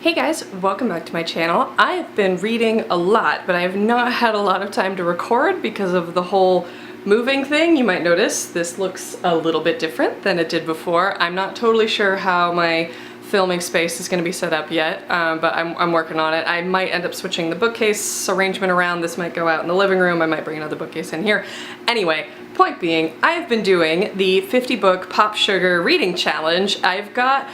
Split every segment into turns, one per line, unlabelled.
Hey guys, welcome back to my channel. I've been reading a lot, but I have not had a lot of time to record because of the whole moving thing. You might notice this looks a little bit different than it did before. I'm not totally sure how my filming space is going to be set up yet, but I'm working on it. I might end up switching the bookcase arrangement around. This might go out in the living room. I might bring another bookcase in here. Anyway, point being, I've been doing the 50 book Pop Sugar reading challenge. I've got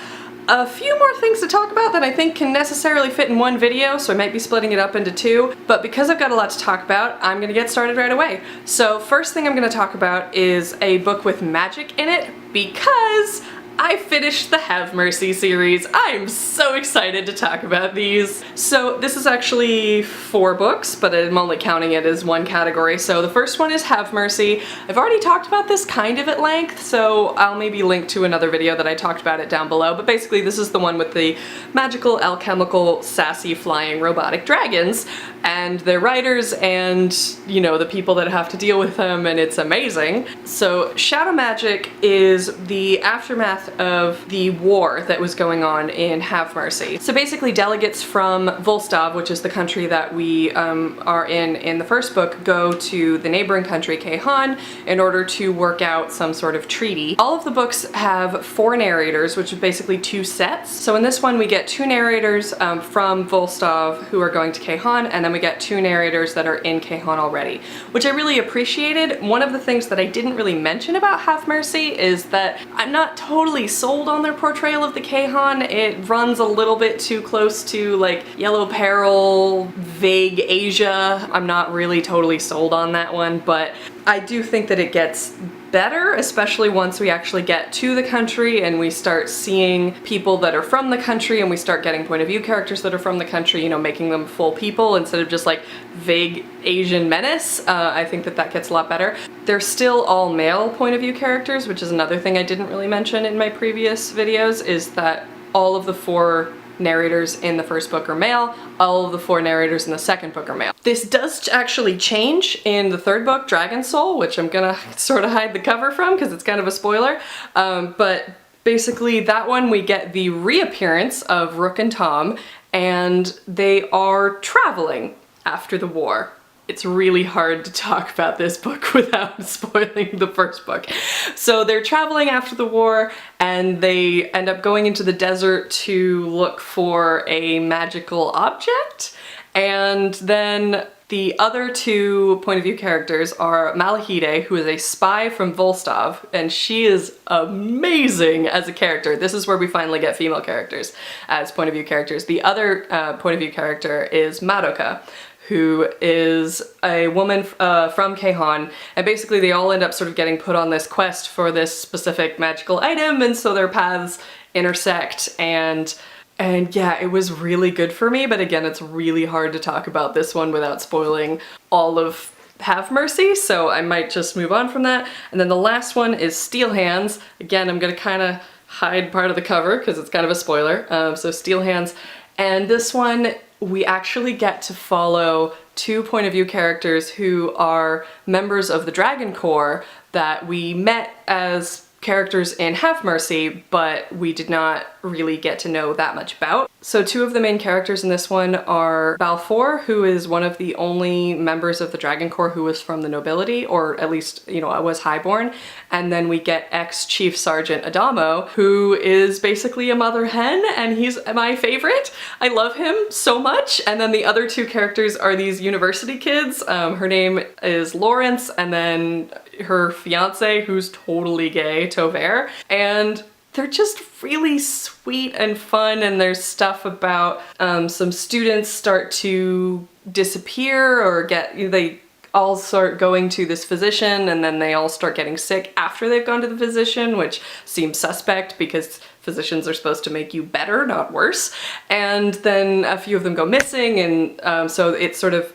a few more things to talk about that I think can necessarily fit in one video, so I might be splitting it up into two, but because I've got a lot to talk about, I'm gonna get started right away. So first thing I'm gonna talk about is a book with magic in it, because I finished the Havemercy series. I'm so excited to talk about these. So this is actually 4 books, but I'm only counting it as one category. So the first one is Havemercy. I've already talked about this kind of at length, so I'll maybe link to another video that I talked about it down below, but basically this is the one with the magical, alchemical, sassy, flying robotic dragons, and their writers and, you know, the people that have to deal with them, and it's amazing. So Shadow Magic is the aftermath of the war that was going on in Havemercy. So basically delegates from Volstav, which is the country that we are in the first book, go to the neighboring country, Kehan, in order to work out some sort of treaty. All of the books have 4 narrators, which is basically 2 sets. So in this one we get 2 narrators from Volstav who are going to Kehan, and then we get 2 narrators that are in Kehan already, which I really appreciated. One of the things that I didn't really mention about Havemercy is that I'm not totally sold on their portrayal of the Kehan. It runs a little bit too close to like Yellow Peril, vague Asia. I'm not really totally sold on that one, but I do think that it gets better, especially once we actually get to the country and we start seeing people that are from the country and we start getting point of view characters that are from the country, you know, making them full people instead of just like vague Asian menace. I think that that gets a lot better. They're still all male point of view characters, which is another thing I didn't really mention in my previous videos, is that all of the 4 narrators in the first book are male, all of the 4 narrators in the second book are male. This does actually change in the third book, Dragon Soul, which I'm gonna sort of hide the cover from because it's kind of a spoiler, but basically that one we get the reappearance of Rook and Tom, and they are traveling after the war. It's really hard to talk about this book without spoiling the first book. So they're traveling after the war and they end up going into the desert to look for a magical object, and then the other 2 point of view characters are Malahide, who is a spy from Volstav, and she is amazing as a character. This is where we finally get female characters as point of view characters. The other point of view character is Madoka, who is a woman from Kehan, and basically they all end up sort of getting put on this quest for this specific magical item, and so their paths intersect, and yeah, it was really good for me, but again, it's really hard to talk about this one without spoiling all of Havemercy, so I might just move on from that. And then the last one is Steel Hands. Again, I'm gonna kind of hide part of the cover because it's kind of a spoiler, so Steel Hands. And this one, we actually get to follow 2 point of view characters who are members of the Dragon Corps that we met as characters in Havemercy, but we did not really get to know that much about. So 2 of the main characters in this one are Balfour, who is one of the only members of the Dragon Corps who was from the nobility, or at least, you know, was highborn. And then we get ex-Chief Sergeant Adamo, who is basically a mother hen, and he's my favorite. I love him so much. And then the other 2 characters are these university kids. Her name is Lawrence, and then her fiance, who's totally gay, Tover. And they're just really sweet and fun, and there's stuff about some students start to disappear or they all start going to this physician, and then they all start getting sick after they've gone to the physician, which seems suspect because physicians are supposed to make you better, not worse. And then a few of them go missing, and so it sort of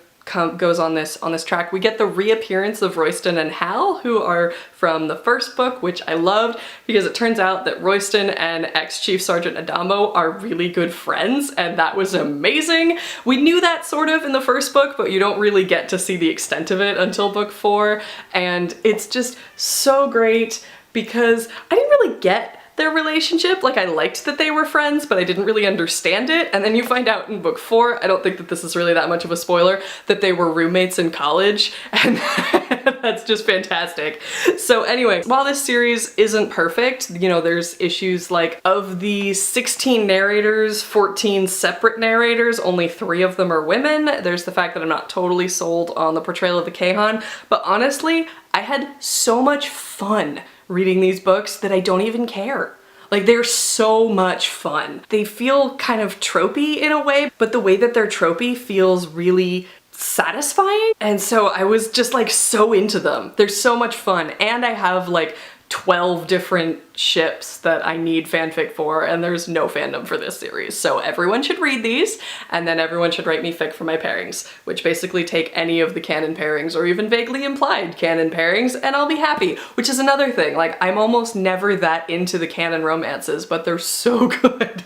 goes on this track. We get the reappearance of Royston and Hal, who are from the first book, which I loved because it turns out that Royston and ex-Chief Sergeant Adamo are really good friends, and that was amazing. We knew that sort of in the first book, but you don't really get to see the extent of it until book 4, and it's just so great because I didn't really get their relationship. Like, I liked that they were friends, but I didn't really understand it. And then you find out in book 4, I don't think that this is really that much of a spoiler, that they were roommates in college, and that's just fantastic. So anyway, while this series isn't perfect, you know, there's issues like, of the 16 narrators, 14 separate narrators, only 3 of them are women. There's the fact that I'm not totally sold on the portrayal of the Keihan, but honestly, I had so much fun reading these books that I don't even care. Like, they're so much fun. They feel kind of tropey in a way, but the way that they're tropey feels really satisfying. And so I was just like so into them. They're so much fun. And I have like 12 different ships that I need fanfic for, and there's no fandom for this series. So everyone should read these, and then everyone should write me fic for my pairings, which basically take any of the canon pairings or even vaguely implied canon pairings, and I'll be happy, which is another thing. Like, I'm almost never that into the canon romances, but they're so good.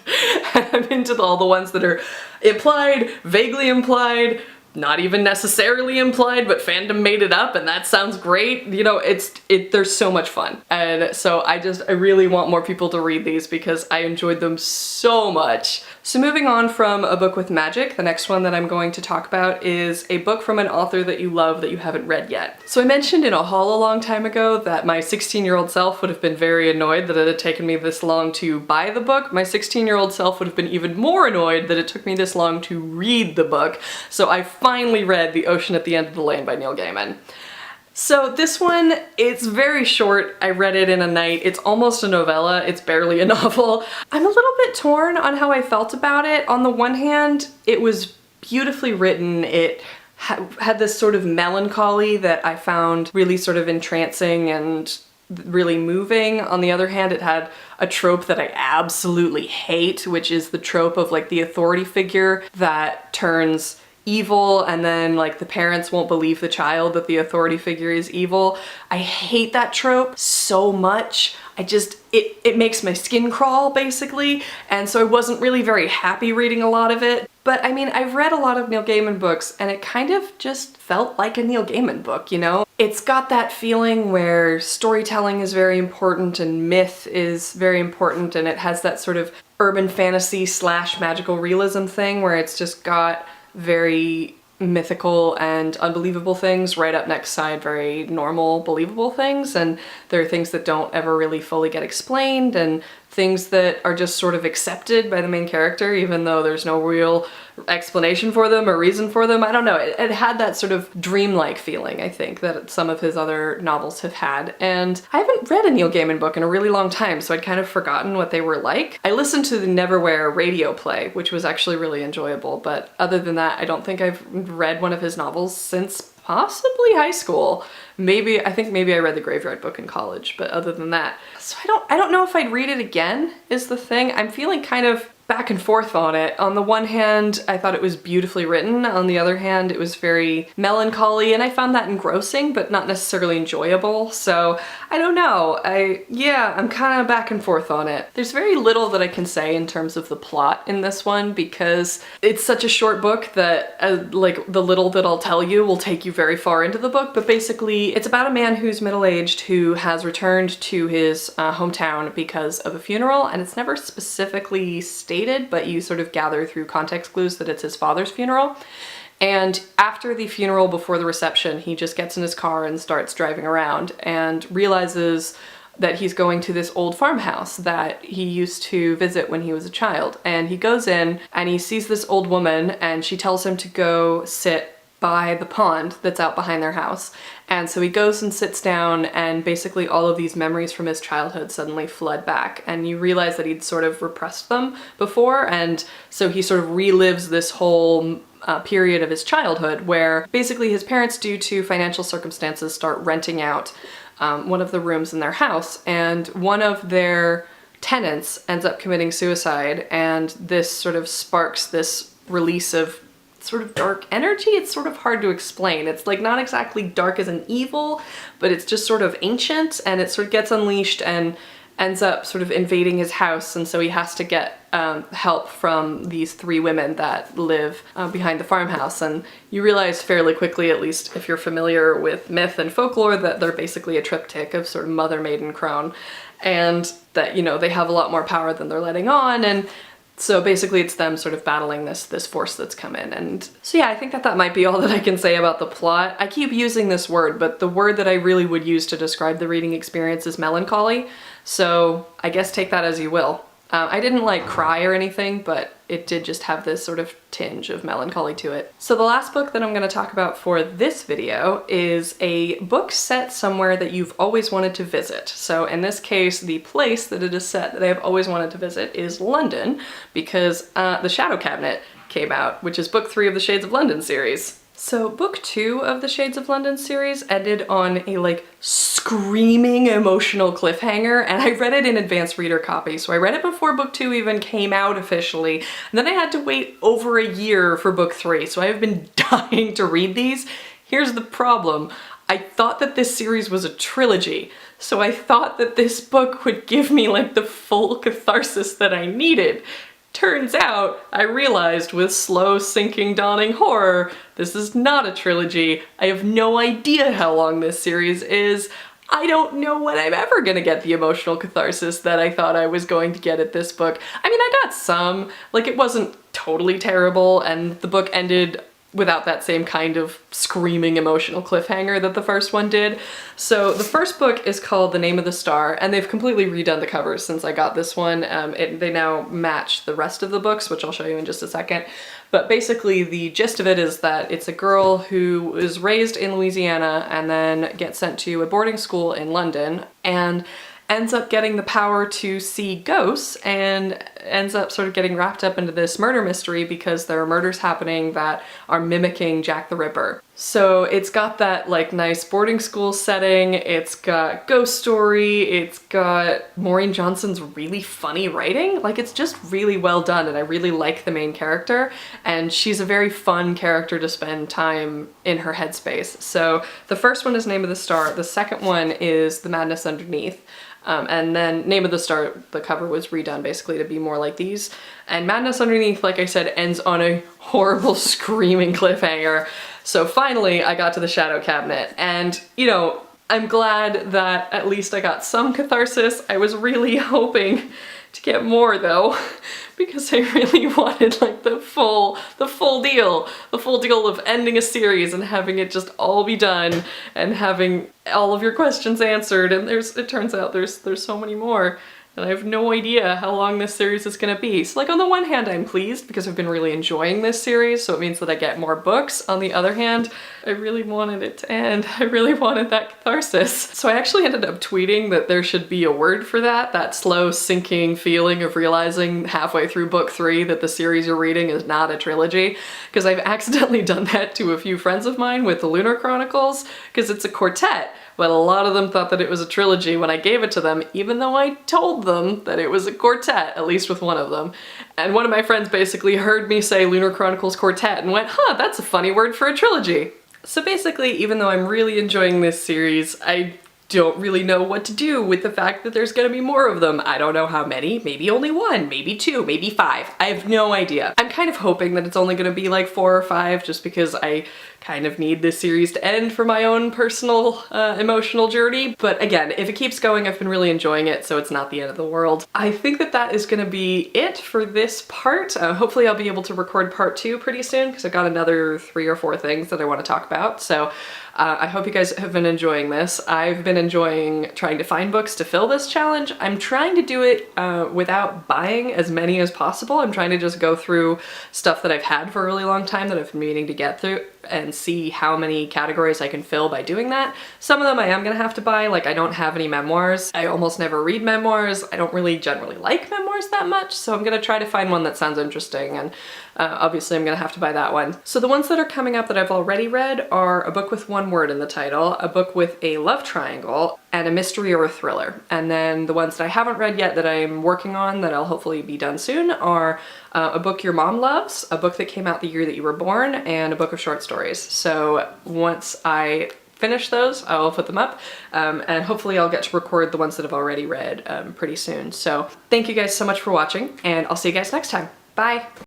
I'm into all the ones that are implied, vaguely implied, not even necessarily implied, but fandom made it up, and that sounds great. You know, they're so much fun. And so I really want more people to read these because I enjoyed them so much. So moving on from a book with magic, the next one that I'm going to talk about is a book from an author that you love that you haven't read yet. So I mentioned in a haul a long time ago that my 16-year-old self would have been very annoyed that it had taken me this long to buy the book. My 16-year-old self would have been even more annoyed that it took me this long to read the book. So I finally read The Ocean at the End of the Lane by Neil Gaiman. So this one, it's very short. I read it in a night. It's almost a novella. It's barely a novel. I'm a little bit torn on how I felt about it. On the one hand, it was beautifully written. It had this sort of melancholy that I found really sort of entrancing and really moving. On the other hand, it had a trope that I absolutely hate, which is the trope of like the authority figure that turns evil, and then like the parents won't believe the child that the authority figure is evil. I hate that trope so much. It makes my skin crawl basically, and so I wasn't really very happy reading a lot of it. But I mean, I've read a lot of Neil Gaiman books and it kind of just felt like a Neil Gaiman book, you know? It's got that feeling where storytelling is very important and myth is very important, and it has that sort of urban fantasy / magical realism thing where it's just got very mythical and unbelievable things right up next side very normal, believable things, and there are things that don't ever really fully get explained and things that are just sort of accepted by the main character even though there's no real explanation for them or reason for them. I don't know, it had that sort of dreamlike feeling, I think, that some of his other novels have had. And I haven't read a Neil Gaiman book in a really long time, so I'd kind of forgotten what they were like. I listened to the Neverwhere radio play, which was actually really enjoyable, but other than that, I don't think I've read one of his novels since possibly high school. I think maybe I read The Graveyard Book in college, but other than that. So I don't know if I'd read it again, is the thing. I'm feeling kind of back and forth on it. On the one hand, I thought it was beautifully written. On the other hand, it was very melancholy, and I found that engrossing, but not necessarily enjoyable. So I don't know. I'm kind of back and forth on it. There's very little that I can say in terms of the plot in this one because it's such a short book that like the little that I'll tell you will take you very far into the book. But basically, it's about a man who's middle-aged who has returned to his hometown because of a funeral, and it's never specifically stated, but you sort of gather through context clues that it's his father's funeral. And after the funeral, before the reception, he just gets in his car and starts driving around and realizes that he's going to this old farmhouse that he used to visit when he was a child. And he goes in and he sees this old woman, and she tells him to go sit by the pond that's out behind their house. And so he goes and sits down, and basically all of these memories from his childhood suddenly flood back, and you realize that he'd sort of repressed them before, and so he sort of relives this whole period of his childhood where basically his parents, due to financial circumstances, start renting out one of the rooms in their house, and one of their tenants ends up committing suicide, and this sort of sparks this release of sort of dark energy. It's sort of hard to explain. It's like not exactly dark as an evil, but it's just sort of ancient, and it sort of gets unleashed, and ends up sort of invading his house, and so he has to get help from these 3 women that live behind the farmhouse. And you realize fairly quickly, at least if you're familiar with myth and folklore, that they're basically a triptych of sort of mother, maiden, crone, and that, you know, they have a lot more power than they're letting on. And so basically it's them sort of battling this force that's come in. And so yeah, I think that might be all that I can say about the plot. I keep using this word, but the word that I really would use to describe the reading experience is melancholy. So I guess take that as you will. I didn't like cry or anything, but it did just have this sort of tinge of melancholy to it. So the last book that I'm going to talk about for this video is a book set somewhere that you've always wanted to visit. So in this case, the place that it is set that I have always wanted to visit is London, because The Shadow Cabinet came out, which is book 3 of the Shades of London series. So book 2 of the Shades of London series ended on a like screaming emotional cliffhanger, and I read it in advanced reader copy. So I read it before book 2 even came out officially, and then I had to wait over a year for book 3. So I have been dying to read these. Here's the problem. I thought that this series was a trilogy. So I thought that this book would give me like the full catharsis that I needed. Turns out, I realized with slow sinking dawning horror, this is not a trilogy. I have no idea how long this series is. I don't know when I'm ever gonna get the emotional catharsis that I thought I was going to get at this book. I mean, I got some. Like, it wasn't totally terrible, and the book ended without that same kind of screaming emotional cliffhanger that the first one did. So the first book is called The Name of the Star, and they've completely redone the covers since I got this one. They now match the rest of the books, which I'll show you in just a second. But basically the gist of it is that it's a girl who is raised in Louisiana and then gets sent to a boarding school in London, and ends up getting the power to see ghosts, and ends up sort of getting wrapped up into this murder mystery because there are murders happening that are mimicking Jack the Ripper. So it's got that like nice boarding school setting, it's got ghost story, it's got Maureen Johnson's really funny writing. Like, it's just really well done, and I really like the main character, and she's a very fun character to spend time in her headspace. So the first one is Name of the Star, the second one is The Madness Underneath. And then Name of the Star, the cover was redone basically to be more like these. And Madness Underneath, like I said, ends on a horrible screaming cliffhanger. So finally I got to The Shadow Cabinet, and you know, I'm glad that at least I got some catharsis. I was really hoping to get more though, because I really wanted like the full deal of ending a series and having it just all be done and having all of your questions answered. And it turns out there's so many more, and I have no idea how long this series is gonna be. So like, on the one hand, I'm pleased because I've been really enjoying this series, so it means that I get more books. On the other hand, I really wanted it to end. I really wanted that catharsis. So I actually ended up tweeting that there should be a word for that slow sinking feeling of realizing halfway through book 3 that the series you're reading is not a trilogy, because I've accidentally done that to a few friends of mine with the Lunar Chronicles, because it's a quartet. But a lot of them thought that it was a trilogy when I gave it to them, even though I told them that it was a quartet, at least with one of them. And one of my friends basically heard me say Lunar Chronicles Quartet and went, huh, that's a funny word for a trilogy. So basically, even though I'm really enjoying this series, I don't really know what to do with the fact that there's gonna be more of them. I don't know how many, maybe only 1, maybe 2, maybe 5. I have no idea. I'm kind of hoping that it's only gonna be like 4 or 5, just because I kind of need this series to end for my own personal emotional journey. But again, if it keeps going, I've been really enjoying it, so it's not the end of the world. I think that is gonna be it for this part. Hopefully I'll be able to record part 2 pretty soon, because I've got another 3 or 4 things that I want to talk about. So I hope you guys have been enjoying this. I've been enjoying trying to find books to fill this challenge. I'm trying to do it without buying as many as possible. I'm trying to just go through stuff that I've had for a really long time that I've been meaning to get through and see how many categories I can fill by doing that. Some of them I am gonna have to buy, like I don't have any memoirs. I almost never read memoirs. I don't really generally like memoirs that much, so I'm gonna try to find one that sounds interesting, and obviously I'm gonna have to buy that one. So the ones that are coming up that I've already read are a book with 1 word in the title, a book with a love triangle, and a mystery or a thriller. And then the ones that I haven't read yet that I'm working on that I'll hopefully be done soon are a book your mom loves, a book that came out the year that you were born, and a book of short stories. So once I finish those, I will put them up, and hopefully I'll get to record the ones that I've already read pretty soon. So thank you guys so much for watching, and I'll see you guys next time. Bye!